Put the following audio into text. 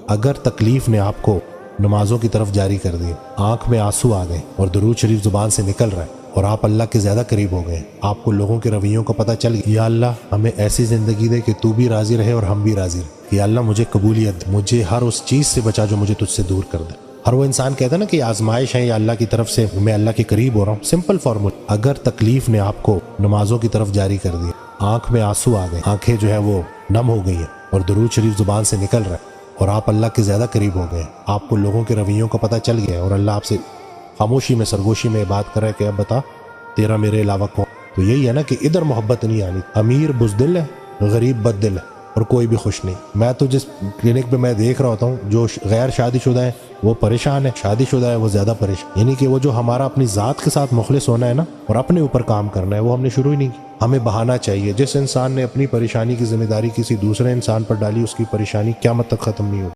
اگر تکلیف نے آپ کو نمازوں کی طرف جاری کر دی، آنکھ میں آنسو آ گئے اور درود شریف زبان سے نکل رہا ہے اور آپ اللہ کے زیادہ قریب ہو گئے، آپ کو لوگوں کے رویوں کا پتہ چل گیا، یا اللہ ہمیں ایسی زندگی دے کہ تو بھی راضی رہے اور ہم بھی راضی رہے، یا اللہ مجھے قبولیت دے، مجھے ہر اس چیز سے بچا جو مجھے تجھ سے دور کر دے۔ ہر وہ انسان کہتا ہے نا کہ آزمائش ہے یا اللہ کی طرف سے میں اللہ کے قریب ہو رہا ہوں، سمپل فارمولا۔ اگر تکلیف نے آپ کو نمازوں کی طرف جاری کر دیا، آنکھ میں آنسو آ گئے، آنکھیں جو ہے وہ نم ہو گئی ہیں اور درود شریف زبان سے نکل رہا ہے اور آپ اللہ کے زیادہ قریب ہو گئے، آپ کو لوگوں کے رویوں کا پتہ چل گیا ہے اور اللہ آپ سے خاموشی میں سرگوشی میں بات کر رہا ہے کہ اب بتا تیرا میرے علاوہ کون؟ تو یہی ہے نا کہ ادھر محبت نہیں آنی، امیر بزدل ہے، غریب بددل ہے اور کوئی بھی خوش نہیں۔ میں تو جس کلینک پہ میں دیکھ رہا ہوتا ہوں جو غیر شادی شدہ ہے وہ پریشان ہے، شادی شدہ ہے وہ زیادہ پریشان، یعنی کہ وہ جو ہمارا اپنی ذات کے ساتھ مخلص ہونا ہے نا اور اپنے اوپر کام کرنا ہے وہ ہم نے شروع ہی نہیں کی۔ ہمیں بہانا چاہیے، جس انسان نے اپنی پریشانی کی ذمہ داری کسی دوسرے انسان پر ڈالی اس کی پریشانی قیامت تک ختم نہیں ہوگی۔